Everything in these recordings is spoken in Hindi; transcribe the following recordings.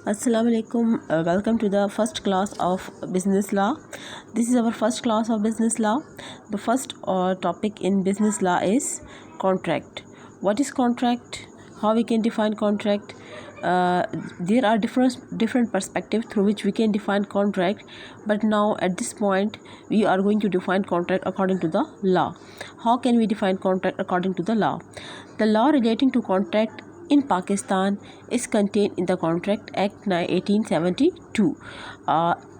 Assalamu alaikum. Welcome to the first class of business law. This is our first class of business law. The first topic in business law is contract. What is contract? How we can define contract? There are different perspectives through which we can define contract, but now at this point we are going to define contract according to the law. How can we define contract according to the law? The law relating to contract in Pakistan is contained in the Contract Act 1872.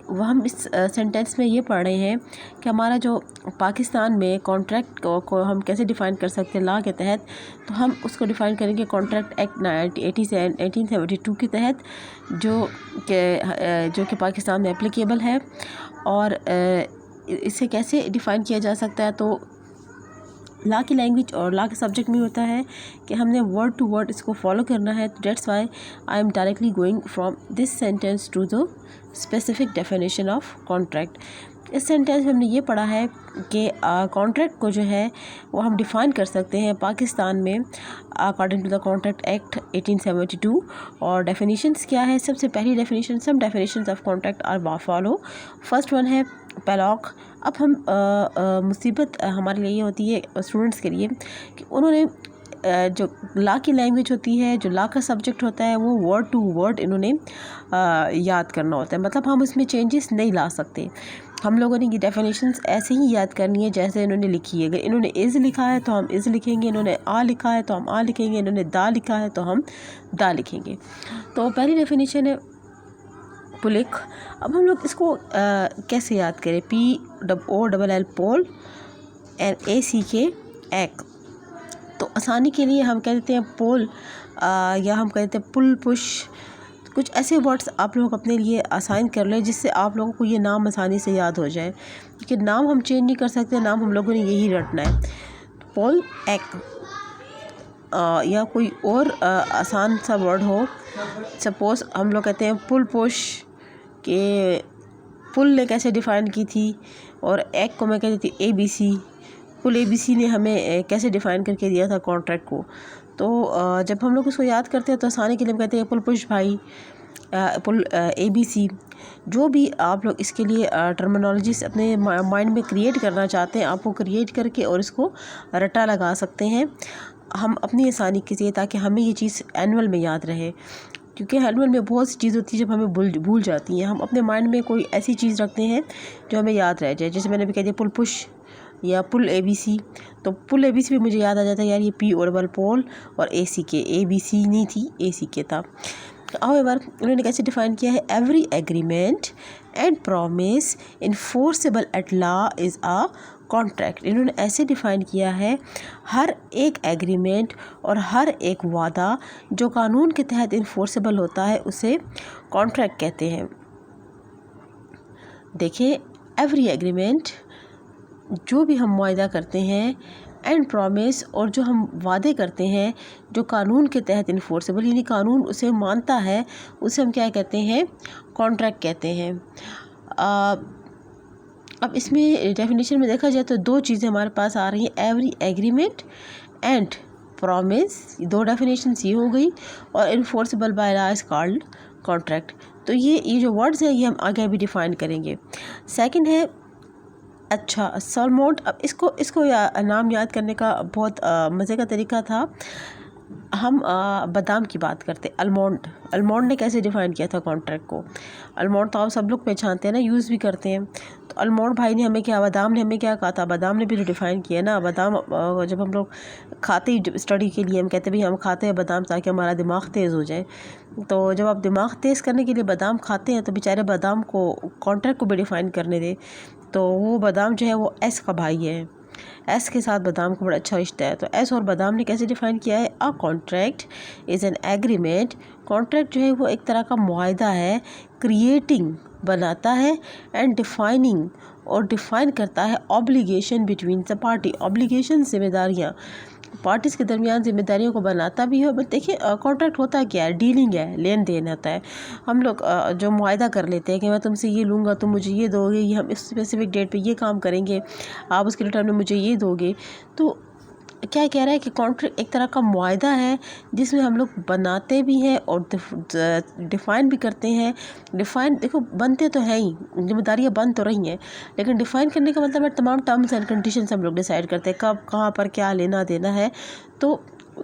वह हम इस सेंटेंस में ये पढ़ रहे हैं कि हमारा जो पाकिस्तान में कॉन्ट्रैक्ट को हम कैसे डिफ़ाइन कर सकते हैं लॉ के तहत। तो हम उसको डिफ़ाइन करेंगे कॉन्ट्रैक्ट एक्ट 1872 के तहत, जो कि पाकिस्तान में एप्लीकेबल है। और इसे कैसे डिफ़ाइन किया जा सकता है, तो लॉ की लैंग्वेज और लॉ के सब्जेक्ट में होता है कि हमने वर्ड टू वर्ड इसको फॉलो करना है। तो that's why I am directly going from this sentence to the specific definition of contract. इस सेंटेंस में हमने ये पढ़ा है कि कॉन्ट्रैक्ट को जो है वो हम डिफ़ाइन कर सकते हैं पाकिस्तान में according to the contract act 1872। और डेफिनेशंस क्या है? सबसे पहली definition, some definitions of contract are follow. First one है पैलॉक। अब हम मुसीबत हमारे लिए ये होती है स्टूडेंट्स के लिए कि उन्होंने जो लॉ की लैंग्वेज होती है, जो लॉ का सब्जेक्ट होता है, वो वर्ड टू वर्ड इन्होंने याद करना होता है। मतलब हम उसमें चेंजेस नहीं ला सकते। हम लोगों ने ये डेफिनेशंस ऐसे ही याद करनी है जैसे इन्होंने लिखी है। अगर इन्होंने इज़ लिखा है तो हम इज़ लिखेंगे, इन्होंने आ लिखा है तो हम आ लिखेंगे, इन्होंने दा लिखा है तो हम दा लिखेंगे। तो पहली डेफिनेशन है पुलिक। अब हम लोग इसको कैसे याद करें? POLL पोल एंड ACK एक। तो आसानी के लिए हम कह देते हैं पोल या हम कह देते हैं पुल पुश। कुछ ऐसे वर्ड्स आप लोग अपने लिए असाइन कर लें जिससे आप लोगों को ये नाम आसानी से याद हो जाए, क्योंकि नाम हम चेंज नहीं कर सकते, नाम हम लोगों ने यही रटना है। पोल एक या कोई और आसान सा वर्ड हो। सपोज़ हम लोग कहते हैं पुल पुश, कि पुल ने कैसे डिफ़ाइन की थी, और एक को मैं कहती थी ABC। पुल ABC ने हमें कैसे डिफ़ाइन करके दिया था कॉन्ट्रैक्ट को। तो जब हम लोग उसको याद करते हैं तो आसानी के लिए हम कहते हैं पुल पुश भाई, पुल ABC। जो भी आप लोग इसके लिए टर्मिनोलॉजीज अपने माइंड में क्रिएट करना चाहते हैं, आप वो क्रिएट करके और इसको रटा लगा सकते हैं हम अपनी आसानी के लिए, ताकि हमें ये चीज़ एनुअल में याद रहे। क्योंकि एनुअल में बहुत सी चीज़ होती है जब हमें भूल जाती हैं। हम अपने माइंड में कोई ऐसी चीज़ रखते हैं जो हमें याद रह जाए। जैसे मैंने भी कह दिया पुल पुश या पुल ABC, तो पुल ABC भी मुझे याद आ जाता है, यार ये POL पोल और ACK, ABC नहीं थी, ACK था। हाउएवर उन्होंने कैसे डिफ़ाइन किया है? Every agreement and promise enforceable at law is a contract. इन्होंने ऐसे डिफ़ाइन किया है, हर एक एग्रीमेंट और हर एक वादा जो कानून के तहत इन्फोर्सेबल होता है उसे कॉन्ट्रैक्ट कहते हैं। देखिए, एवरी एग्रीमेंट, जो भी हम मुआहदा करते हैं, एंड प्रॉमिस, और जो हम वादे करते हैं जो कानून के तहत इन्फोर्सेबल, यानी कानून उसे मानता है, उसे हम क्या कहते हैं? कॉन्ट्रैक्ट कहते हैं। अब इसमें डेफिनेशन में देखा जाए तो दो चीज़ें हमारे पास आ रही हैं, एवरी एग्रीमेंट एंड प्रॉमिस। दो डेफिनेशन ये हो गई, और enforceable by law is called contract. तो ये जो वर्ड्स हैं ये हम आगे भी डिफ़ाइन करेंगे। सेकंड है अच्छा सलमोंट। अब इसको नाम याद करने का बहुत मज़े का तरीका था। हम बादाम की बात करते, अलमोंड ने कैसे डिफ़ाइन किया था कॉन्ट्रैक्ट को? अलमोंड तो आप सब लोग पहचानते हैं ना, यूज़ भी करते हैं। तो अलमोंड भाई ने हमें क्या, बादाम ने हमें क्या कहा था? बादाम ने भी तो डिफ़ाइन किया ना। बादाम जब हम लोग खाते ही स्टडी के लिए हम कहते हैं भाई हम खाते हैं बादाम ताकि हमारा दिमाग तेज़ हो जाए। तो जब आप दिमाग तेज़ करने के लिए बादाम खाते हैं तो बेचारे बादाम को कॉन्ट्रैक्ट को भी डिफ़ाइन करने दे। तो वो बादाम जो है वो एस का भाई है, एस के साथ बादाम को बड़ा अच्छा रिश्ता है। तो एस और बादाम ने कैसे डिफ़ाइन किया है? A contract is an agreement. Contract जो है वो एक तरह का मुआहदा है, क्रिएटिंग बनाता है, एंड डिफाइनिंग और डिफ़ाइन करता है obligation between the party. Obligation जिम्मेदारियाँ, पार्टीज़ के दरमियान जिम्मेदारियों को बनाता भी है। बट देखिए कॉन्ट्रैक्ट होता क्या है? डीलिंग है, लेन देन होता है। हम लोग जो मुआहदा कर लेते हैं कि मैं तुमसे ये लूँगा, तुम मुझे ये दोगे, ये हम इस स्पेसिफिक डेट पे ये काम करेंगे, आप उसके रिटर्न में मुझे ये दोगे। तो क्या कह रहा है कि कॉन्ट्रैक्ट एक तरह का मुआहदा है जिसमें हम लोग बनाते भी हैं और डिफ़ाइन भी करते हैं। डिफ़ाइन देखो बनते तो हैं ही, जिम्मेदारियाँ बन तो रही हैं, लेकिन डिफ़ाइन करने का मतलब है तमाम टर्म्स एंड कंडीशंस हम लोग डिसाइड करते हैं कब कहाँ पर क्या लेना देना है। तो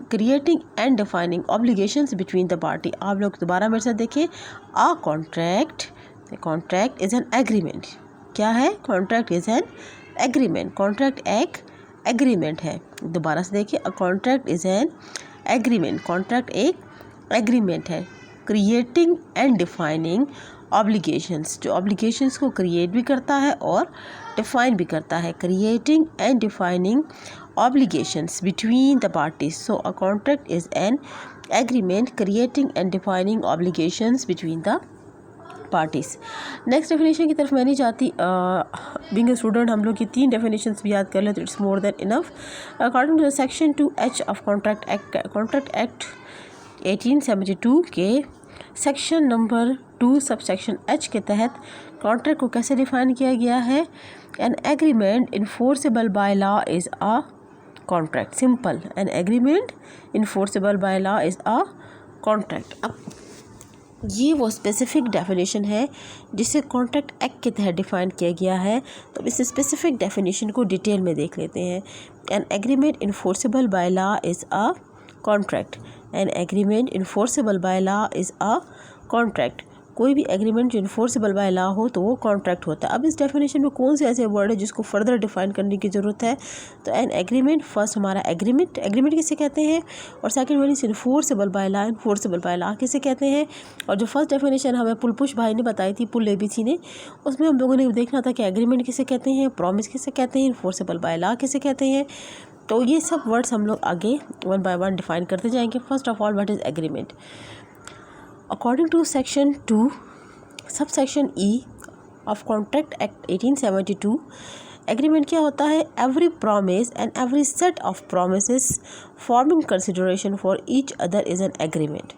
creating and defining obligations between the party. आप लोग दोबारा मेरे साथ देखें। A contract is an agreement. क्या है? Contract is an agreement. Contract एक एग्रीमेंट है। दोबारा से देखिए, a contract is an agreement. Contract एक एग्रीमेंट है। क्रिएटिंग एंड डिफाइनिंग ऑब्लिगेशंस, जो ऑब्लिगेशंस को क्रिएट भी करता है और डिफाइन भी करता है। Creating and defining obligations between the parties. So a contract is an agreement creating and defining obligations between the parties. Next definition की तरफ मैं नहीं चाहती। बीइंग अ स्टूडेंट हम लोग ये 3 डेफिनेशंस भी याद कर ले तो it's more than enough. According to section 2H of contract act 1872 के section number 2 sub section H के तहत कॉन्ट्रैक्ट को कैसे डिफाइन किया गया है? An agreement enforceable by law is a contract. Simple, an agreement enforceable by law is a contract. अब ये वो स्पेसिफिक डेफिनेशन है जिसे कॉन्ट्रैक्ट एक्ट के तहत डिफ़ाइन किया गया है। तो इस स्पेसिफिक डेफिनेशन को डिटेल में देख लेते हैं। An agreement enforceable by law is a contract. An agreement enforceable by law is a contract. कोई भी एग्रीमेंट जो इन्फोर्सेबल बाय लॉ हो तो वो कॉन्ट्रैक्ट होता है। अब इस डेफिनेशन में कौन से ऐसे वर्ड है जिसको फर्दर डिफाइन करने की ज़रूरत है? तो एन एग्रीमेंट, फर्स्ट हमारा एग्रीमेंट किसे कहते हैं, और second one is enforceable by law किसे कहते हैं। और जो फर्स्ट डेफिनेशन हमें पुलपुश भाई ने बताई थी, पुल ABC ने, उसमें हम लोगों ने देखना था कि एग्रीमेंट किसे कहते हैं, प्रॉमिस किसे कहते हैं, इन्फोर्सेबल बाय लॉ किसे कहते हैं। तो ये सब वर्ड्स हम लोग आगे वन बाय वन डिफाइन करते जाएंगे। First of all, what is agreement? According to section 2 subsection E of contract act 1872, agreement क्या होता है? Every promise and every set of promises forming consideration for each other is an agreement.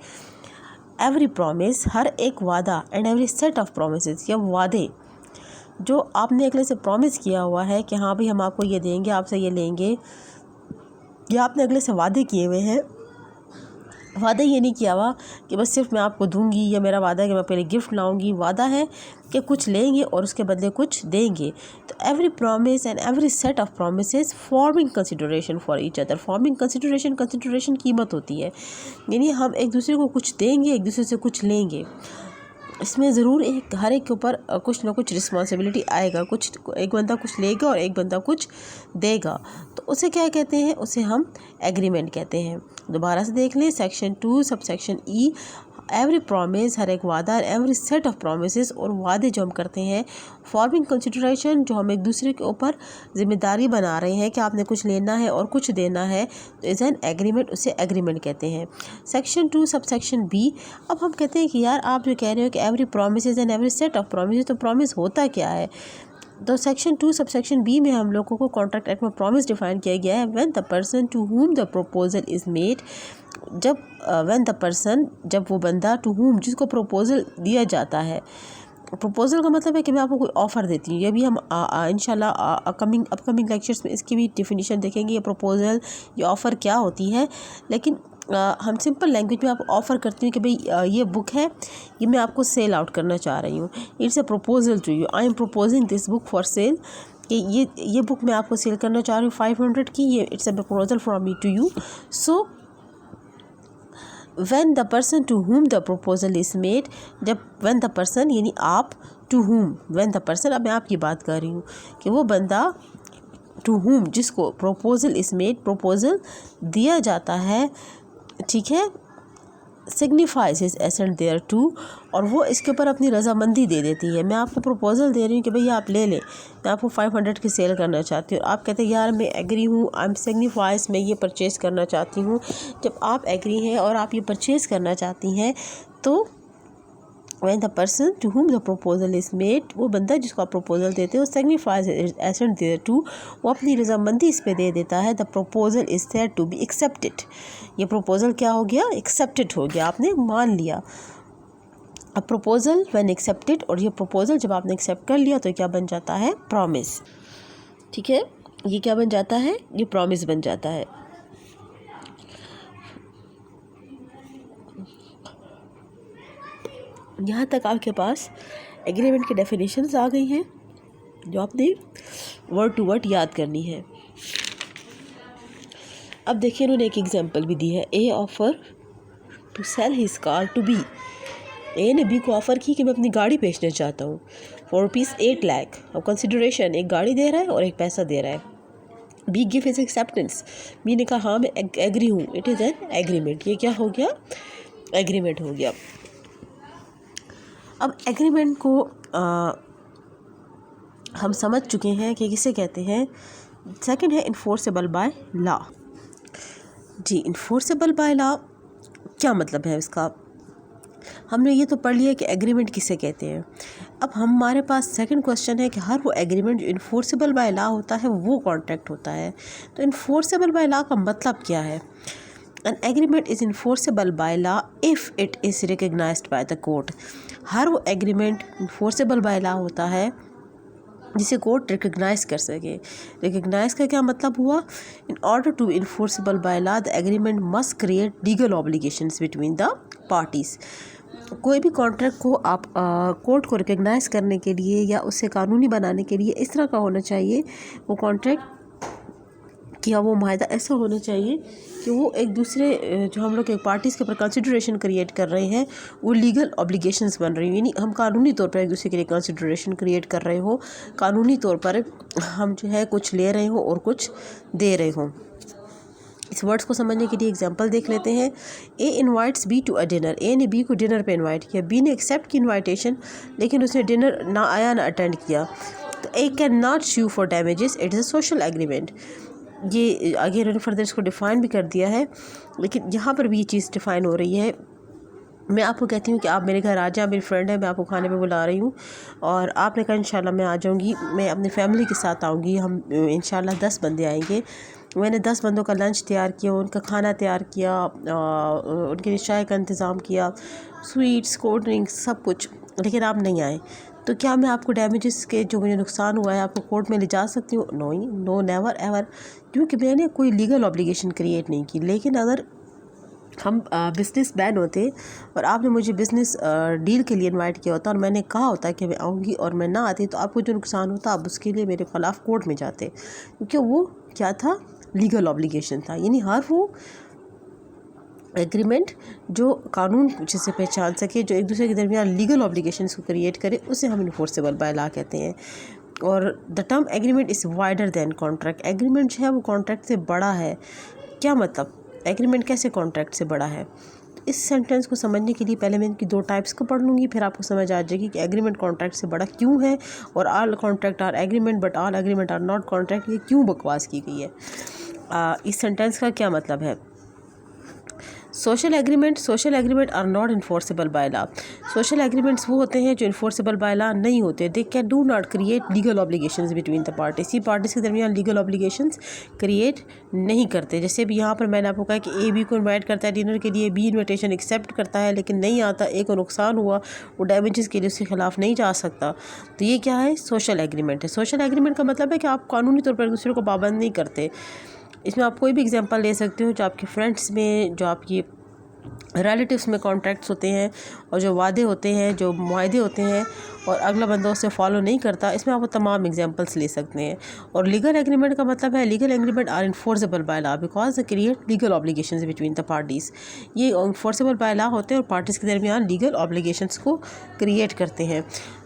Every promise, हर एक वादा, and every set of promises, या वादे जो आपने अगले से प्रॉमिस किया हुआ है कि हाँ भाई हम आपको ये देंगे, आपसे ये लेंगे, या आपने अगले से वादे किए हुए हैं। वादा ये नहीं किया हुआ कि बस सिर्फ मैं आपको दूंगी, या मेरा वादा है कि मैं पहले गिफ्ट लाऊंगी। वादा है कि कुछ लेंगे और उसके बदले कुछ देंगे। तो every promise and every set of promises forming consideration for each other. Forming consideration कीमत होती है, यानी हम एक दूसरे को कुछ देंगे, एक दूसरे से कुछ लेंगे। इसमें ज़रूर हर एक के ऊपर कुछ ना कुछ रिस्पॉन्सिबिलिटी आएगा। कुछ एक बंदा कुछ लेगा और एक बंदा कुछ देगा, तो उसे क्या कहते हैं? उसे हम एग्रीमेंट कहते हैं। दोबारा से देख लें, section 2 subsection E, every promise, हर एक वादा, एवरी सेट ऑफ प्रोमिसेस, और वादे जो हम करते हैं, फॉर्मिंग कंसिडरेशन, जो हम एक दूसरे के ऊपर जिम्मेदारी बना रहे हैं कि आपने कुछ लेना है और कुछ देना है, तो इज़ एन एग्रीमेंट, उसे एग्रीमेंट कहते हैं। सेक्शन 2 सब सेक्शन B, अब हम कहते हैं कि यार आप जो कह रहे हो कि every promises and every set of promises, तो प्रॉमिस होता क्या है? तो सेक्शन 2 सब सेक्शन B में हम लोगों को कॉन्ट्रैक्ट एक्ट में प्रॉमिस डिफाइन किया गया है। When the person to whom the proposal is made, जब वो बंदा टू हुम, जिसको प्रपोजल दिया जाता है। प्रपोजल का मतलब है कि मैं आपको कोई ऑफ़र देती हूँ। ये भी हम इंशाल्लाह अपकमिंग लेक्चर्स में इसकी भी डेफिनेशन देखेंगे, ये प्रपोजल, ये ऑफ़र क्या होती है। लेकिन हम सिंपल लैंग्वेज में आपको ऑफ़र करती हूँ कि भाई ये बुक है, ये मैं आपको सेल आउट करना चाह रही हूँ। It's a proposal to you, I am proposing this book for sale, कि ये बुक मैं आपको सेल करना चाह रही हूँ 500 की। ये it's a proposal from me to you. So when the person to whom the proposal is made, जब when the person यानी आप, to whom, when the person, अब मैं आपकी बात कर रही हूँ कि वो बंदा to whom, जिसको proposal is made, proposal दिया जाता है, ठीक है, signifies his assent thereto, और वो इसके ऊपर अपनी रजामंदी दे देती है। मैं आपको प्रपोजल दे रही हूँ कि भैया आप ले लें, मैं आपको 500 की सेल करना चाहती हूँ। आप कहते हैं यार मैं एग्री हूँ, आई एम सिग्निफाइज, मैं ये परचेज़ करना चाहती हूँ। जब आप एग्री हैं और आप ये परचेज़ करना चाहती हैं, तो when the person to whom the proposal is made, वो बंदा जिसको आप प्रपोजल देते हो, सिग्निफाइज एसेंट देयर टू, वो अपनी रजामंदी इस पे दे देता है। The proposal is said to be accepted, ये प्रपोजल क्या हो गया? एक्सेप्टेड हो गया, आपने मान लिया। अब प्रपोजल व्हेन एक्सेप्टेड, और ये प्रपोजल जब आपने एक्सेप्ट कर लिया तो क्या बन जाता है? प्रॉमिस। ठीक है, ये क्या बन जाता है? ये प्रॉमिस बन जाता है। यहाँ तक आपके पास एग्रीमेंट की डेफिनेशंस आ गई हैं जो आपने वर्ड टू वर्ड याद करनी है। अब देखिए इन्होंने एक एग्जांपल भी दी है, A offer to sell his car to B. A ने बी को ऑफ़र की कि मैं अपनी गाड़ी बेचना चाहता हूँ फॉर ₹8 लाख। अब कंसिडरेशन, एक गाड़ी दे रहा है और एक पैसा दे रहा है। B give his acceptance, B ने कहा हाँ मैं एग्री हूँ, इट इज़ एन एग्रीमेंट। ये क्या हो गया? एग्रीमेंट हो गया। अब एग्रीमेंट को हम समझ चुके हैं कि किसे कहते हैं। सेकंड है इन्फोर्सेबल बाय लॉ। जी, इन्फोर्सेबल बाय लॉ क्या मतलब है इसका? हमने ये तो पढ़ लिया कि एग्रीमेंट किसे कहते हैं। अब हमारे पास सेकंड क्वेश्चन है कि हर वो एग्रीमेंट जो इन्फोर्सेबल बाय लॉ होता है वो कॉन्ट्रैक्ट होता है। तो इन्फोर्सेबल बाय लॉ का मतलब क्या है? An agreement is enforceable by law if it is recognised by the court. हर वो एग्रीमेंट इन्फोर्सेबल बाय लॉ होता है जिसे कोर्ट रिकग्नाइज कर सके। रिकग्नाइज का क्या मतलब हुआ? In order to enforceable by law the agreement must create legal obligations between the parties. कोई भी कॉन्ट्रैक्ट को आप कोर्ट को रिकग्नाइज करने के लिए या उसे कानूनी बनाने के लिए इस तरह का होना चाहिए वो कॉन्ट्रैक्ट, या वो माहदा ऐसा होना चाहिए कि वो एक दूसरे जो हम लोग एक पार्टीज़ के ऊपर कंसिडरेशन क्रिएट कर रहे हैं वो लीगल ऑब्लिगेशंस बन रही हैं। यानी हम कानूनी तौर पर एक दूसरे के लिए कंसिडरेशन क्रिएट कर रहे हो, कानूनी तौर पर हम जो है कुछ ले रहे हो और कुछ दे रहे हो। इस वर्ड्स को समझने के लिए एग्जांपल देख लेते हैं। A invites B to a dinner. A ने बी को डिनर पे इनवाइट किया। बी ने एक्सेप्ट की इनवाइटेशन लेकिन उसने डिनर ना आया ना अटेंड किया। तो A can not sue for damages, it is a social agreement. ये आगे इन्होंने फर्दर इसको डिफ़ाइन भी कर दिया है, लेकिन यहाँ पर भी ये चीज़ डिफ़ाइन हो रही है। मैं आपको कहती हूँ कि आप मेरे घर आ जाएं, मेरी फ्रेंड है, मैं आपको खाने पे बुला रही हूँ और आपने कहा इंशाल्लाह मैं आ जाऊँगी, मैं अपनी फैमिली के साथ आऊँगी, हम इंशाल्लाह 10 बंदे आएंगे। मैंने 10 बंदों का लंच तैयार किया, उनका खाना तैयार किया, उनके लिए चाय का इंतज़ाम किया, स्वीट्स, कोल्ड ड्रिंक्स, सब कुछ, लेकिन आप नहीं आए। तो क्या मैं आपको डैमेजेस के जो मुझे नुकसान हुआ है आपको कोर्ट में ले जा सकती हूँ? नो, नेवर एवर, क्योंकि मैंने कोई लीगल ऑब्लिगेशन क्रिएट नहीं की। लेकिन अगर हम बिज़नेस बैन होते और आपने मुझे बिज़नेस डील के लिए इनवाइट किया होता और मैंने कहा होता कि मैं आऊँगी और मैं ना आती, तो आपको जो नुकसान होता आप उसके लिए मेरे ख़िलाफ़ कोर्ट में जाते, क्योंकि वो क्या था? लीगल ऑब्लिगेशन था। यानी हर वो एग्रीमेंट जो कानून जिसे पहचान सके, जो एक दूसरे के दरमियान लीगल ऑब्लिगेशंस को क्रिएट करे, उसे हम इन्फोर्सेबल बाय लॉ कहते हैं। और the term agreement is wider than contract. Agreement जो है वो कॉन्ट्रैक्ट से बड़ा है। क्या मतलब? एग्रीमेंट कैसे कॉन्ट्रैक्ट से बड़ा है? इस सेंटेंस को समझने के लिए पहले मैं इनकी 2 टाइप्स को पढ़ लूँगी, फिर आपको समझ आ जाएगी कि एग्रीमेंट कॉन्ट्रैक्ट से बड़ा क्यों है और all contract are agreement but all agreement are not contract, ये क्यों बकवास की गई है। इस सेंटेंस का क्या मतलब है? Social agreement are not enforceable by law. Social agreements वो होते हैं जो इन्फोर्सेबल बाय लॉ नहीं होते। They can do not create legal obligations between the parties. इसी पार्टीज़ के दरमियान लीगल ऑब्लिगेशंस क्रिएट नहीं करते। जैसे भी यहाँ पर मैंने आपको कहा कि ए बी को इन्वाइट करता है डिनर के लिए, बी इन्विटेशन एक्सेप्ट करता है लेकिन नहीं आता, ए को नुकसान हुआ, वो डैमेजेस के लिए उसके खिलाफ नहीं जा सकता, तो ये क्या है? सोशल एग्रीमेंट है। सोशल एग्रीमेंट का मतलब है कि आप कानूनी तौर पर एक दूसरे को पाबंद नहीं करते। इसमें आप कोई भी एग्जांपल ले सकते हो, जो आपके फ्रेंड्स में, जो आपकी रिलेटिव्स में कॉन्ट्रैक्ट्स होते हैं और जो वादे होते हैं, जो मुआहदे होते हैं और अगला बंदा उसे फॉलो नहीं करता, इसमें आप तमाम एग्जांपल्स ले सकते हैं। और लीगल एग्रीमेंट का मतलब है legal agreement are enforceable by law because they create legal obligations between the parties. ये इन्फोर्सेबल बाय लॉ होते हैं और पार्टीज़ के दरमियान लीगल ऑब्लिगेशंस को क्रिएट करते हैं।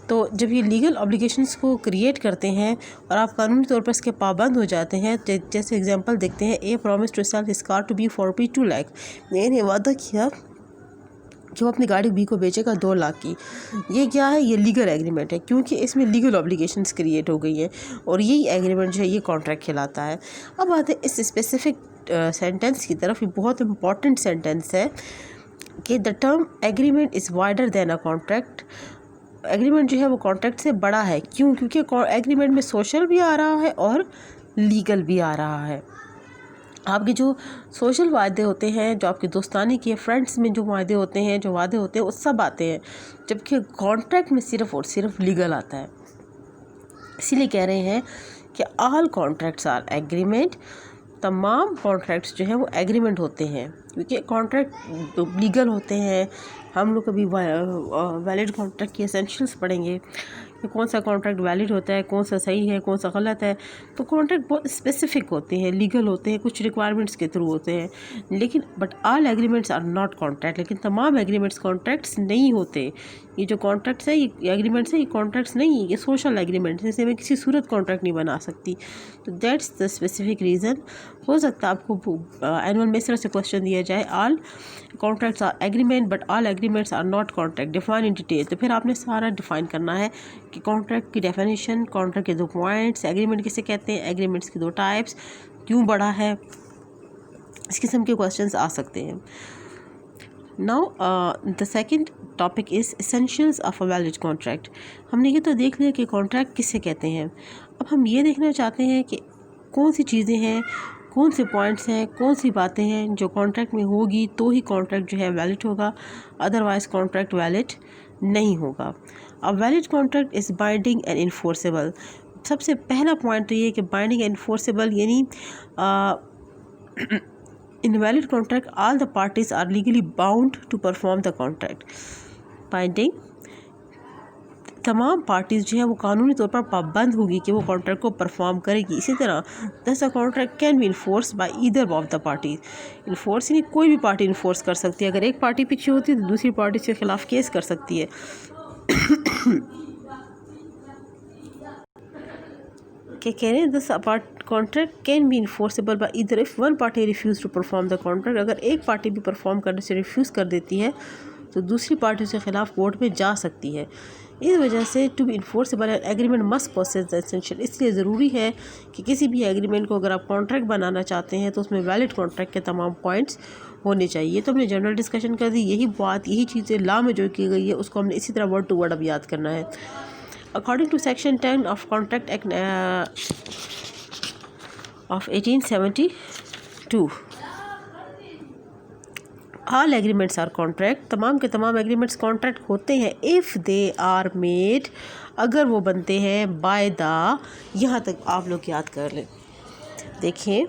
तो जब ये लीगल ऑब्लिगेशंस को क्रिएट करते हैं और आप कानूनी तौर पर इसके पाबंद हो जाते हैं, जैसे एग्जांपल देखते हैं, A promise to sell his car to B for ₹2 lakh. A ने वादा किया कि वो अपनी गाड़ी बी को बेचेगा 2 लाख की। ये क्या है? ये लीगल एग्रीमेंट है, क्योंकि इसमें लीगल ऑब्लिगेशंस क्रिएट हो गई हैं और यही एग्रीमेंट जो है ये कॉन्ट्रैक्ट कहलाता है। अब आते हैं इस स्पेसिफिक सेंटेंस की तरफ। ये बहुत इंपॉर्टेंट सेंटेंस है कि the term agreement is wider then a contract. Agreement जो है वो कॉन्ट्रैक्ट से बड़ा है। क्यों? क्योंकि एग्रीमेंट में सोशल भी आ रहा है और लीगल भी आ रहा है। आपके जो सोशल वादे होते हैं, जो आपके दोस्तानी के फ्रेंड्स में जो वादे होते हैं, जो वादे होते हैं, वो सब आते हैं, जबकि कॉन्ट्रैक्ट में सिर्फ़ और सिर्फ लीगल आता है। इसीलिए कह रहे हैं कि ऑल कॉन्ट्रैक्ट्स आर एग्रीमेंट। तमाम कॉन्ट्रैक्ट्स जो हैं वो एग्रीमेंट होते हैं, क्योंकि कॉन्ट्रैक्ट लीगल होते हैं, हम लोग कभी वैलिड कॉन्ट्रैक्ट के एसेंशियल्स पढ़ेंगे कि कौन सा कॉन्ट्रैक्ट वैलिड होता है, कौन सा सही है, कौन सा गलत है। तो कॉन्ट्रैक्ट बहुत स्पेसिफिक होते हैं, लीगल होते हैं, कुछ रिक्वायरमेंट्स के थ्रू होते हैं। लेकिन but all agreements are not contract, लेकिन तमाम एग्रीमेंट्स कॉन्ट्रैक्ट्स नहीं होते। ये जो कॉन्ट्रैक्ट्स है, ये एग्रीमेंट्स है, ये कॉन्ट्रैक्ट्स नहीं, ये सोशल एग्रीमेंट्स, जैसे मैं किसी सूरत कॉन्ट्रैक्ट नहीं बना सकती। तो दैट्स द स्पेसिफिक रीज़न। हो सकता है आपको एनुअल में इस तरह से क्वेश्चन दिया जाए, all contracts are agreement but all agreements are not contract, define in detail. तो फिर आपने सारा डिफाइन करना है कि कॉन्ट्रैक्ट की डेफिनेशन, कॉन्ट्रैक्ट के 2 पॉइंट्स, एग्रीमेंट किसे कहते हैं, एग्रीमेंट्स की 2 टाइप्स, क्यों बड़ा है, इस किस्म के क्वेश्चंस आ सकते हैं। Now the second topic is essentials of a valid contract. हमने ये तो देख लिया कि कॉन्ट्रैक्ट किसे कहते हैं। अब हम ये देखना चाहते हैं कि कौन सी चीज़ें हैं, कौन से पॉइंट्स हैं, कौन सी बातें हैं जो कॉन्ट्रैक्ट में होगी तो ही कॉन्ट्रैक्ट जो है वैलिड होगा, अदरवाइज़ कॉन्ट्रैक्ट वैलिड नहीं होगा। अब valid contract is binding and enforceable. सबसे पहला पॉइंट तो ये कि बाइंडिंग एंड इन्फोर्सेबल, यानी in valid contract all the parties are legally bound to perform the contract. Binding, तमाम पार्टीज़ जो है वो कानूनी तौर पर पाबंद होगी कि वो कॉन्ट्रैक्ट को परफॉर्म करेगी। इसी तरह this contract can be enforce by either of the parties. Enforce यानी कोई भी पार्टी इन्फोर्स कर सकती है। अगर एक पार्टी पीछे होती है तो दूसरी पार्टी के खिलाफ केस कर सकती है। क्या कह रहे हैं, this contract can be enforceable by either if one party refuse to perform the contract. अगर एक पार्टी भी परफॉर्म करने से रिफ्यूज़ कर देती है तो दूसरी पार्टी के खिलाफ कोर्ट में जा सकती है। इस वजह से to be enforceable agreement must possess the essential. इसलिए ज़रूरी है कि किसी भी एग्रीमेंट को अगर आप कॉन्ट्रैक्ट बनाना चाहते हैं तो उसमें वैलिड कॉन्ट्रैक्ट के तमाम पॉइंट्स होने चाहिए। तो हमने जनरल डिस्कशन कर दी, यही बात, यही चीज़ें लॉ में जो की गई है उसको हमने इसी तरह वर्ड टू वर्ड अब याद करना है। According to section 10 of contract act of 1872 all agreements are contract. तमाम के तमाम एग्रीमेंट्स कॉन्ट्रैक्ट होते हैं इफ़ दे आर मेड, अगर वो बनते हैं बाय द, यहाँ तक आप लोग याद कर लें। देखिए,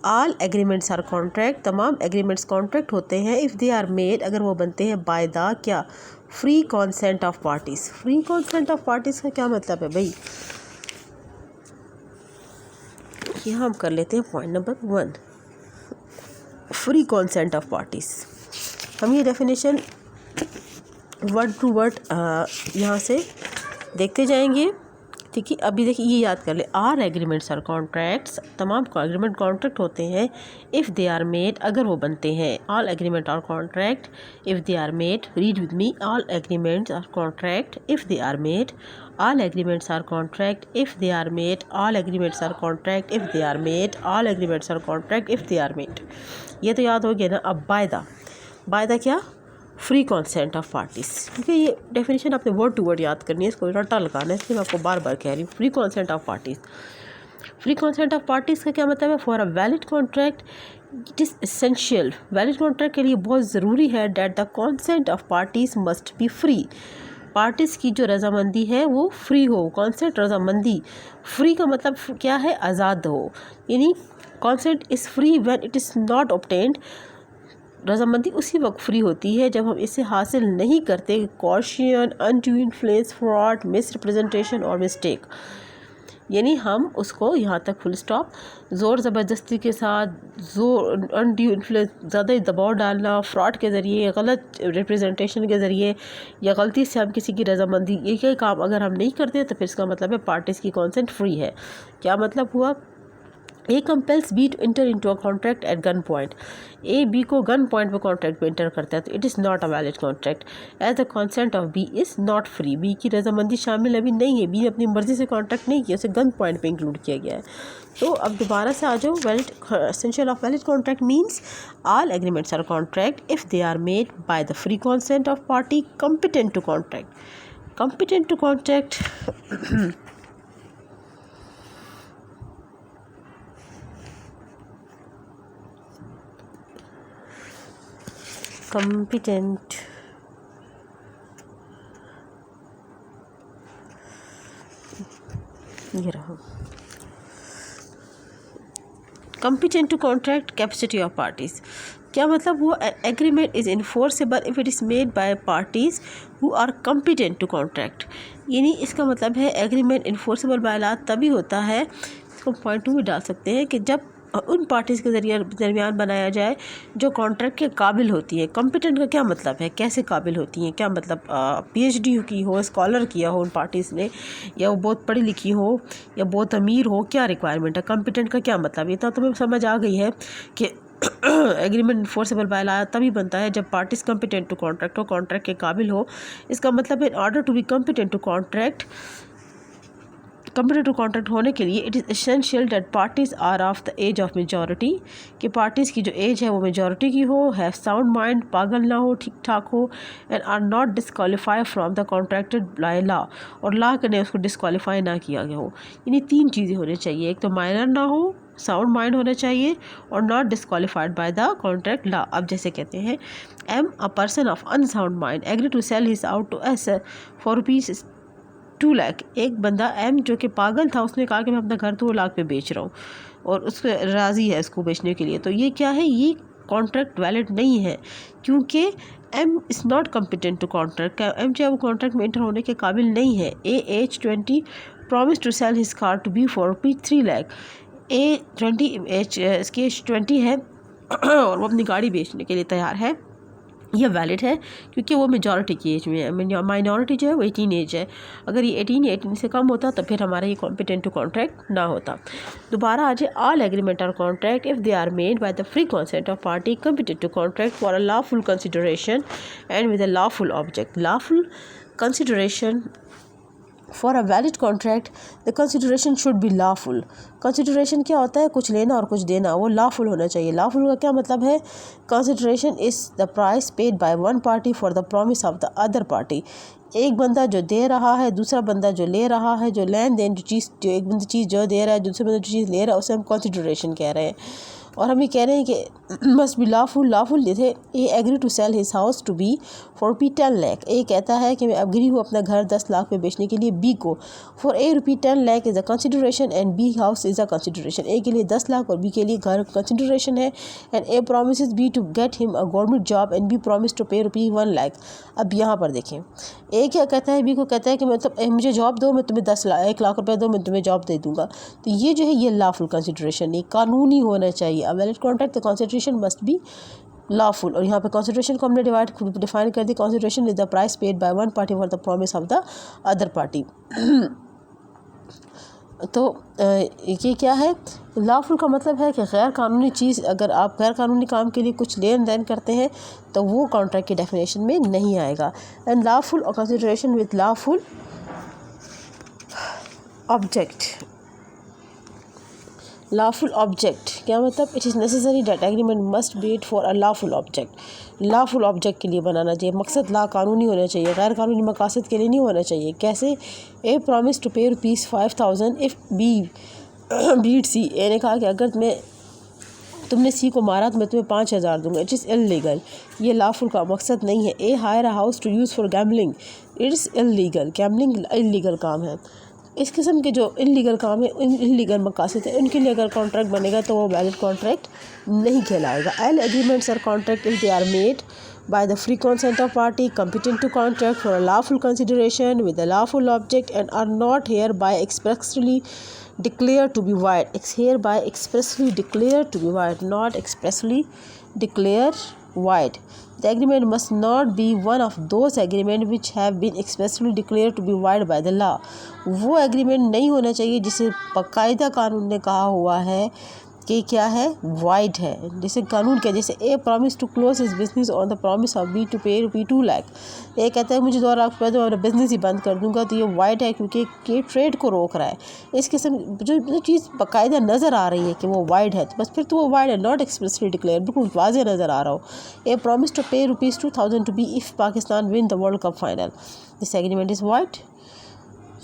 ऑल एग्रीमेंट्स आर कॉन्ट्रैक्ट, तमाम एग्रीमेंट्स कॉन्ट्रैक्ट होते हैं इफ़ दे आर मेड, अगर वो बनते हैं बाय द क्या, free consent of parties. Free consent of parties का क्या मतलब है भाई, यहाँ हम कर लेते हैं point number 1, free consent of parties. हम ये डेफिनेशन वर्ड टू वर्ड यहाँ से देखते जाएंगे। ठीक है, अभी देखिए ये याद कर ले, आर एग्रीमेंट्स आर कॉन्ट्रैक्ट्स, तमाम एग्रीमेंट कॉन्ट्रैक्ट होते हैं इफ़ दे आर मेड, अगर वो बनते हैं। All agreement are contract if they are made, read with me, all agreements are contract if they are made, all agreements are contract if they are made, all agreements are contract if they are made, all agreements are contract if they are made। ये तो याद हो गया ना। अब बाय द क्या, फ्री कॉन्सेंट ऑफ पार्टीज़। ठीक है, ये डेफिनेशन आपने वर्ड टू वर्ड याद करनी है, इसको रट्टा लगाना है, इसलिए मैं आपको बार बार कह रही हूँ। Free consent of parties, free consent of parties का क्या मतलब है, for a valid contract it is essential, valid contract के लिए बहुत ज़रूरी है that the consent of parties must be free, parties की जो रजामंदी है वो फ्री हो। कॉन्सेंट रजामंदी, फ्री का मतलब क्या है, आज़ाद हो, यानी consent is free when it is not obtained. रजामंदी उसी वक्त फ्री होती है जब हम इसे हासिल नहीं करते कॉर्शन, अनड्यू इन्फ्लुएंस, फ्रॉड, मिसरिप्रेजेंटेशन और मिस्टेक, यानी हम उसको यहाँ तक फुल स्टॉप, ज़ोर ज़बरदस्ती के साथ, ज़ोर, अनड्यू इन्फ्लुएंस, ज़्यादा दबाव डालना, फ्रॉड के ज़रिए, गलत रिप्रेजेंटेशन के ज़रिए या गलती से हम किसी की रजामंदी, ये काम अगर हम नहीं करते तो फिर इसका मतलब है पार्टीज़ की कॉन्सेंट फ्री है। क्या मतलब हुआ, A compels B to enter into a contract at gun point, A B को गन पॉइंट पर कॉन्ट्रैक्ट में इंटर करता है तो it is not a valid contract as the consent of B is not free. B की रजामंदी शामिल अभी नहीं है, बी ने अपनी मर्ज़ी से कॉन्ट्रैक्ट नहीं किया, उसे गन पॉइंट पे इंक्लूड किया गया है। तो अब दोबारा से आ जाओ, valid essential of valid contract means all agreements are contract if they are made by the free consent of party competent to contract, competent to contract competent ये रहा, competent to contract capacity of parties। क्या मतलब, वो agreement is enforceable if it is made by parties who are competent to contract. यानी इसका मतलब है एग्रीमेंट इन्फोर्सेबल बाय लॉ तभी होता है, इसको पॉइंट 2 में डाल सकते हैं, कि जब उन पार्टीज़ के दरमियान बनाया जाए जो कॉन्ट्रैक्ट के काबिल होती है। कॉम्पिटेंट का क्या मतलब है, कैसे काबिल होती हैं, क्या मतलब PhD की हो, स्कॉलर किया हो उन पार्टीज़ ने, या वो बहुत पढ़ी लिखी हो या बहुत अमीर हो, क्या रिक्वायरमेंट है। कॉम्पिटेंट का क्या मतलब, इतना तुम्हें समझ आ गई है कि एग्रीमेंट इन्फोर्सेबल बाय लॉ तभी बनता है जब पार्टीज कॉम्पिटेंट टू कॉन्ट्रैक्ट हो, कॉन्ट्रैक्ट के काबिल हो। इसका मतलब है in order to be competent to contract होने के लिए it is essential that parties are of the age of majority, कि पार्टीज़ की जो एज है वो मेजॉरिटी की हो, हैव साउंड माइंड, पागल ना हो, ठीक ठाक हो, and are not disqualify from the contracted by law, और लॉ ने उसको डिस्क्वालीफाई ना किया गया हो। यानी 3 चीज़ें होनी चाहिए, एक तो माइनर ना हो, साउंड माइंड होना चाहिए, और not disqualified by the contract law. अब जैसे कहते हैं M a person of unsound mind agree to sell his out to S for rupees 2 lakh. एक बंदा एम जो कि पागल था, उसने कहा कि मैं अपना घर 2 लाख पे बेच रहा हूँ, और उसको राज़ी है इसको बेचने के लिए। तो ये क्या है, ये कॉन्ट्रैक्ट वैलिड नहीं है, क्योंकि M is not competent to contract. M जो है वो कॉन्ट्रैक्ट में एंटर होने के काबिल नहीं है। A age 20 promise to sell his car to B for ₹3 lakh. A 20 age, इसकी एज 20 है और वो अपनी गाड़ी बेचने के लिए तैयार है, यह वैलिड है क्योंकि वो मेजॉरिटी की एज में है। माइनॉरिटी जो है वो 18 एज है। अगर ये 18 या 18 से कम होता तो फिर हमारा ये कॉम्पिटेंट टू कॉन्ट्रैक्ट ना होता। दोबारा आ जाए, all agreement are contract if they are made by the free consent of party competent to contract for a lawful consideration and with a lawful object. Lawful consideration for a valid contract the consideration should be lawful. Consideration क्या होता है, कुछ लेना और कुछ देना, वो लॉफुल होना चाहिए। लॉफुल का क्या मतलब है, consideration is the price paid by one party for the promise of the other party. एक बंदा जो दे रहा है, दूसरा बंदा जो ले रहा है, जो लेन देन, जो चीज़, जो एक बंदा चीज़ जो दे रहा है, दूसरे बंदा जो चीज़ ले रहा है, उसे हम कंसिडरेशन कह रहे हैं। और हम ये कह रहे हैं कि मस्ट बी लॉफुल। लॉफुल जैसे A agree to sell his house to B for ₹10 lakh. A कहता है कि मैं एग्री हूँ अपना घर 10 लाख में बेचने के लिए बी को। For A ₹10 lakh is a consideration and B house is a consideration. A के लिए 10 लाख और बी के लिए घर कंसिडरेशन है। And A promises B to get him a government job and B promise to pay ₹1 lakh. अब यहाँ पर देखें, ए क्या कहता है, बी को कहता है कि मतलब मुझे जॉब दो, मैं तुम्हें 1 लाख रुपये दो, मैं तुम्हें जॉब दे दूँगा। तो ये जो है ये लॉफुल कंसिडरेशन, ये कानूनी होना चाहिए। A valid contract the consideration must be lawful। और यहाँ पे consideration को हमने डिफाइन कर दी। consideration is the price paid by one party for the promise of the other party। तो ये क्या है, लॉफुल का मतलब है कि गैर कानूनी चीज़, अगर आप गैर कानूनी काम के लिए कुछ लेन देन करते हैं तो वो कॉन्ट्रैक्ट की डेफिनेशन में नहीं आएगा। एंड लॉफुल और consideration with lawful object. Lawful object क्या मतलब, it is necessary that agreement must be for a lawful object. Lawful object के लिए बनाना चाहिए, मकसद ला कानूनी होना चाहिए, गैर कानूनी मकासद के लिए नहीं होना चाहिए। कैसे, ए प्रॉमिस टू पे ₹5,000 इफ़ बी बीट सी। ए ने कहा कि अगर तुमने सी को मारा तो मैं तुम्हें 5,000 दूंगा। इट इज़ इलीगल, ये लॉफुल का मकसद नहीं है। A hire a house to use for gambling, it is illegal, gambling illegal काम है। इस किस्म के जो इलीगल काम है, इलीगल मकासद है, उनके लिए अगर कॉन्ट्रैक्ट बनेगा तो वो वैलिड कॉन्ट्रैक्ट नहीं कहलाएगा। All agreements are contract if they are made by the free consent of party competent to contract for a lawful consideration with a lawful object and are not hereby expressly declared to be void. It's hereby expressly declared to be void, not expressly declared void. The agreement must not be one of those agreements which have been expressly declared to be void by the law. वो एग्रीमेंट नहीं होना चाहिए जिसे बाकायदा कानून ने कहा हुआ है कि क्या है, वाइड है। जैसे कानून क्या, जैसे A promise to close his business on the promise of B to pay ₹2 lakh. A कहता है मुझे 2 लाख रुपये दो, अपना बिजनेस ही बंद कर दूंगा। तो ये वाइड है क्योंकि ये ट्रेड को रोक रहा है। इस किस्म जो चीज़ बाकायदा नज़र आ रही है कि वो वाइड है, तो बस फिर तो वो वाइड है, नॉट एक्सप्रेसली डिक्लेयर, बिल्कुल वाज़ेह नज़र आ रहा हो। ए promise to pay ₹2,000 to B if Pakistan win the world cup final. This agreement is void,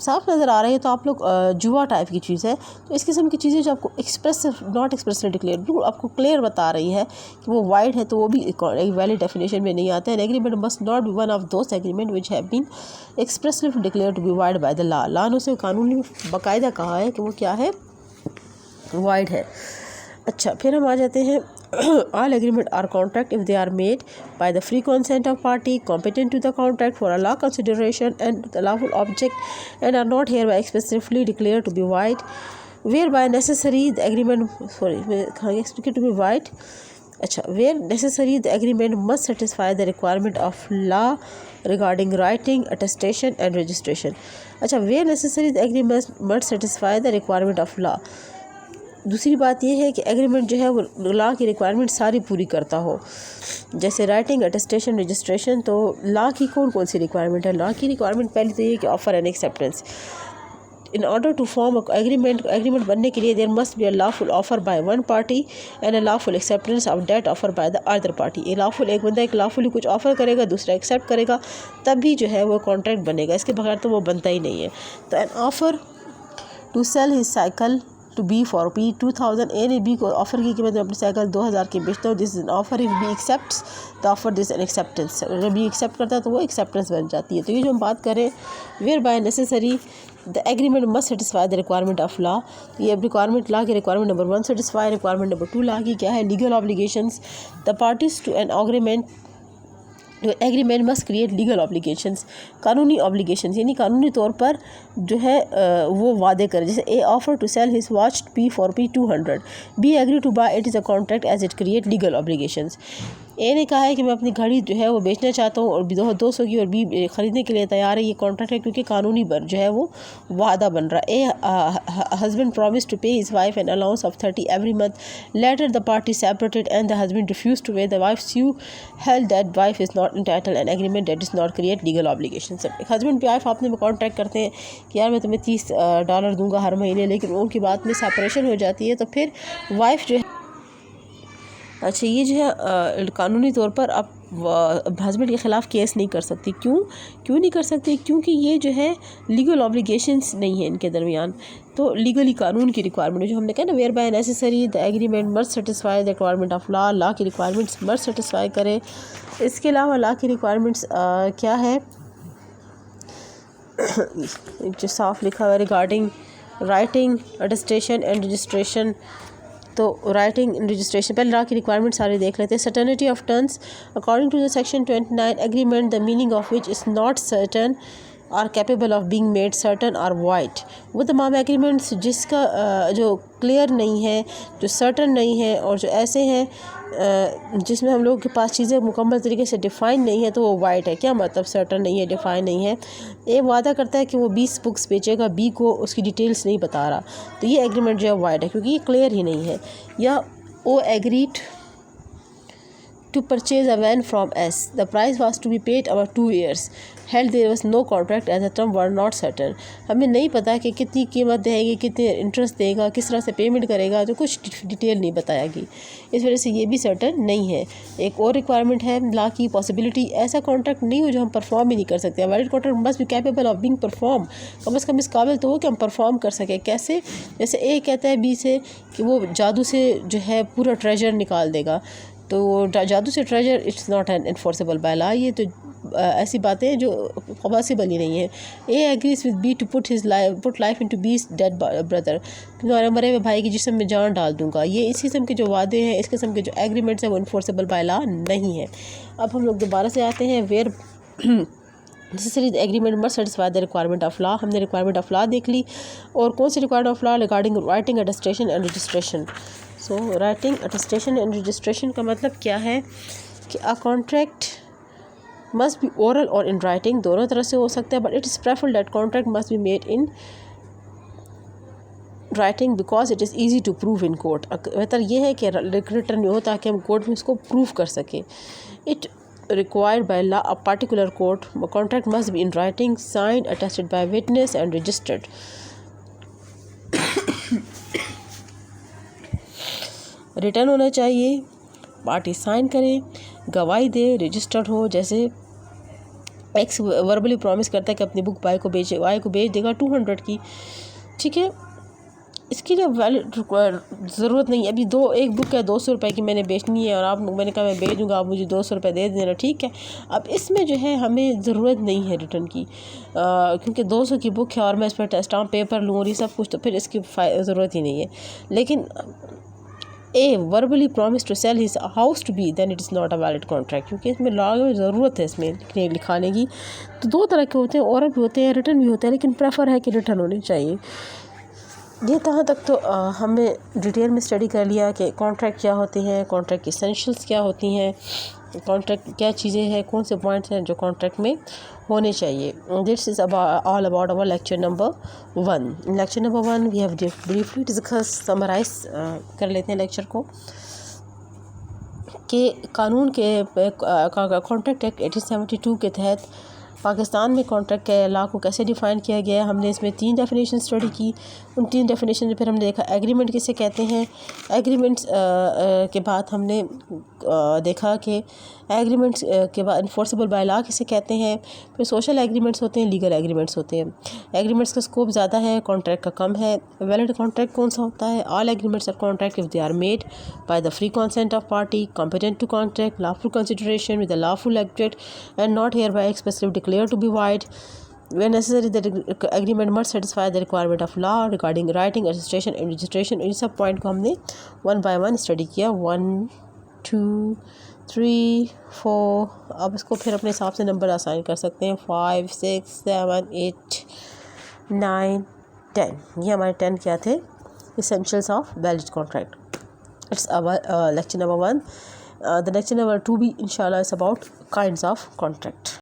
साफ नज़र आ रही है। तो आप लोग जुआ टाइप की चीज़ है। तो इस किस्म की चीज़ें जो आपको एक्सप्रेस नॉट एक्सप्रेसली डिक्लेयर, बिल्कुल आपको क्लियर बता रही है कि वो वाइड है, तो वो भी एक वैलिड डेफिनेशन में नहीं आता है। Agreement must not be one of those agreement which have been expressly declare to be void by the law. Law ने उसे कानून में बाकायदा कहा है कि वो क्या है, वाइड है। अच्छा, फिर हम आ जाते हैं All agreement are contract if they are made by the free consent of party competent to the contract for a law consideration and the lawful object and are not hereby expressly declared to be void, whereby necessary the agreement to be void. Where necessary the agreement must satisfy the requirement of law regarding writing, attestation and registration. Where necessary the agreement must satisfy the requirement of law. दूसरी बात ये है कि एग्रीमेंट जो है वो लॉ की रिक्वायरमेंट सारी पूरी करता हो, जैसे राइटिंग, अटेस्टेशन, रजिस्ट्रेशन। तो लॉ की कौन कौन सी रिक्वायरमेंट है? लॉ की रिक्वायरमेंट पहले तो ये कि offer and acceptance. In order to form agreement बनने के लिए there must be a lawful offer by one party and a lawful acceptance of that offer by the other party. एक बंदा एक लॉफुली कुछ ऑफर करेगा, दूसरा एक्सेप्ट करेगा, तब भी जो है वो कॉन्ट्रैक्ट बनेगा, इसके बगैर तो वो बनता ही नहीं है। तो an offer to sell his cycle to B for P 2000, A ने बी को ऑफर की कि मैं अपनी साइकिल 2000 की बेचता हूँ। This is an offer if B accepts the offer, this an acceptance. अगर बी एक्सेप्ट करता है तो वो एक्सेप्टेंस बन जाती है। तो ये जो हम बात करें where by necessary the agreement must satisfy the requirement of law. ये रिक्वायरमेंट लॉ की requirement number 1 satisfy. Requirement number 2 law की क्या है? Legal obligations. The parties to an agreement must create legal obligations, कानूनी ऑब्लिगेशंस, यानी कानूनी तौर पर जो है वो वादे करें। जैसे A offer to sell his watch P for P 200, B agree to buy it is a contract as it create legal obligations. A ने कहा है कि मैं अपनी घड़ी जो है वो बेचना चाहता हूँ और 200 की, और बी ख़रीदने के लिए तैयार है। ये कॉन्ट्रैक्ट है क्योंकि कानूनी जो है वो वादा बन रहा है। A husband promise to pay his wife an allowance of 30 every month. Later the party separated and the husband refuse to pay the wife sue held that wife is not entitled an agreement that is not create legal obligation. एक हस्बैंड पे वाइफ आपने में कॉन्ट्रैक्ट करते हैं कि यार मैं तुम्हें $30 दूंगा हर महीने, लेकिन उनकी बात में सेपरेशन हो जाती है, तो फिर वाइफ जो है ये जो है कानूनी तौर पर आप हस्बैंड के ख़िलाफ़ केस नहीं कर सकती। क्यों नहीं कर सकती? क्योंकि ये जो है लीगल ऑब्लिगेशंस नहीं है इनके दरमियान। तो लीगली कानून की रिक्वायरमेंट जो हमने कहा ना, where by necessary the agreement must satisfy the requirement of law, law की रिक्वायरमेंट्स मस्ट सेटिस्फाई करे। इसके अलावा लॉ की रिक्वायरमेंट्स क्या है जो साफ लिखा हुआ है regarding writing, attestation and registration. तो राइटिंग एंड रजिस्ट्रेशन पहले लॉ की रिक्वायरमेंट सारे देख लेते हैं। Certainty of terms according to the section 29 agreement the meaning of which is not certain or capable of being made certain or void. वो तमाम एग्रीमेंट्स जिसका जो क्लियर नहीं है, जो सर्टन नहीं है, और जो ऐसे हैं जिसमें हम लोगों के पास चीज़ें मुकम्मल तरीके से डिफ़ाइन नहीं है, तो वो वाइड है। क्या मतलब सर्टन नहीं है, डिफ़ाइन नहीं है? ए वादा करता है कि वो 20 बुक्स बेचेगा, बी को उसकी डिटेल्स नहीं बता रहा, तो ये एग्रीमेंट जो है वाइड है क्योंकि ये क्लियर ही नहीं है। या ओ agreed to purchase a van from S. The price was to be paid over 2 years. Held there was no contract as the term were not certain. हमें नहीं पता कि कितनी कीमत देगी, कितने इंटरेस्ट देगा, किस तरह से पेमेंट करेगा, तो कुछ डिटेल नहीं बताएगी। इस वजह से ये भी सर्टन नहीं है। एक और रिक्वायरमेंट है लॉ की पॉसिबिलिटी, ऐसा कॉन्ट्रैक्ट नहीं हो जो हम परफॉर्म ही नहीं कर सकते। Valid contract must be capable of being perform, कम से कम इस काबिल तो हो कि हम परफॉर्म कर सकें। कैसे? जैसे ए कहता है बी से कि वो जादू से जो है पूरा ट्रेजर निकाल देगा, तो जादू से treasure it's not an enforceable by law. ये तो ऐसी बातें जो पॉसिबल ही नहीं है। A agrees with B to put life into B's dead brother, तुम्हारे मरे हुए भाई की जिस्म में जान डाल दूंगा। ये इस किस्म के जो वादे हैं, इस किस्म के जो एग्रीमेंट्स हैं वो इन्फोर्सेबल बाय लॉ नहीं है। अब हम लोग दोबारा से आते हैं where necessary agreement must satisfy the requirement of law. हमने रिक्वायरमेंट ऑफ लॉ देख ली, और कौन सी requirement of law regarding writing, attestation and registration. So writing, attestation and registration का मतलब क्या है कि a contract must be oral और इन राइटिंग, दोनों तरह से हो सकता है, but it is preferred that contract must be made in writing because it is easy to prove in court. बेहतर ये है कि रिटर्न में हो ताकि हम कोर्ट में उसको प्रूव कर सकें। It required by law a particular court, a contract must be in writing, signed, attested by witness and registered. Return होना चाहिए, पार्टी साइन करे, गवाही दे, रजिस्टर्ड हो। जैसे एक्स वर्बली प्रॉमिस करता है कि अपनी बुक वाई को बेच देगा 200 की, ठीक है। इसकी लिए वैलिड ज़रूरत नहीं है। अभी एक बुक है 200 रुपये की मैंने बेचनी है, और मैंने कहा मैं बेच दूँगा, आप मुझे 200 रुपये दे देना, ठीक है। अब इसमें जो है हमें ज़रूरत नहीं है रिटर्न की, क्योंकि 200 की बुक है और मैं इस पर स्टाम्प पेपर लूँ और ये सब कुछ, तो फिर इसकी ज़रूरत ही नहीं है। लेकिन A verbally promise to sell his house to B, then it is not a valid contract, क्योंकि इसमें लॉ में ज़रूरत है इसमें लिखाने की। तो दो तरह के होते हैं, ओरल भी होते हैं, रिटन भी होते हैं, लेकिन प्रेफर है कि रिटन होने चाहिए। ये कहाँ तक तो हमने डिटेल में स्टडी कर लिया कि कॉन्ट्रैक्ट क्या होते हैं, कॉन्ट्रैक्ट की एसेंशियल्स क्या होती हैं, कॉन्ट्रैक्ट क्या चीज़ें हैं, कौन से पॉइंट्स हैं जो कॉन्ट्रैक्ट में होने चाहिए। This is all about our lecture number 1। Lecture number 1 we have briefly discuss, summarize कर लेते हैं लेक्चर को, कि कानून के कॉन्ट्रैक्ट एक्ट 1872 के तहत पाकिस्तान में कॉन्ट्रैक्ट के लॉ को कैसे डिफ़ाइन किया गया है। हमने इसमें 3 डेफिनेशन स्टडी की। उन 3 डेफिनेशन में फिर हमने देखा एग्रीमेंट किसे कहते हैं। एग्रीमेंट्स के बाद हमने देखा कि एग्रीमेंट्स के बाद इन्फोर्सेबल बाय लॉ किसे कहते हैं। फिर सोशल एग्रीमेंट्स होते हैं, लीगल एग्रीमेंट्स होते हैं। एग्रीमेंट्स का स्कोप ज़्यादा है, कॉन्ट्रैक्ट का कम है। वैलिड कॉन्ट्रैक्ट कौन सा होता है? All agreements are contract if they are made by the free consent of party competent to contract, lawful consideration with a lawful object, and not hereby expressly declared to be void. Where necessary, the agreement must satisfy the requirement of law regarding writing, attestation and registration. इन सब पॉइंट को हमने 1 by 1 स्टडी किया। 1 2 3 4। अब इसको फिर अपने हिसाब से नंबर असाइन कर सकते हैं। 5 6 7 8 9 10। ये हमारे 10 क्या थे? Essentials of valid contract. It's our lecture number 1. The lecture number 2 भी inshallah is about kinds of contract.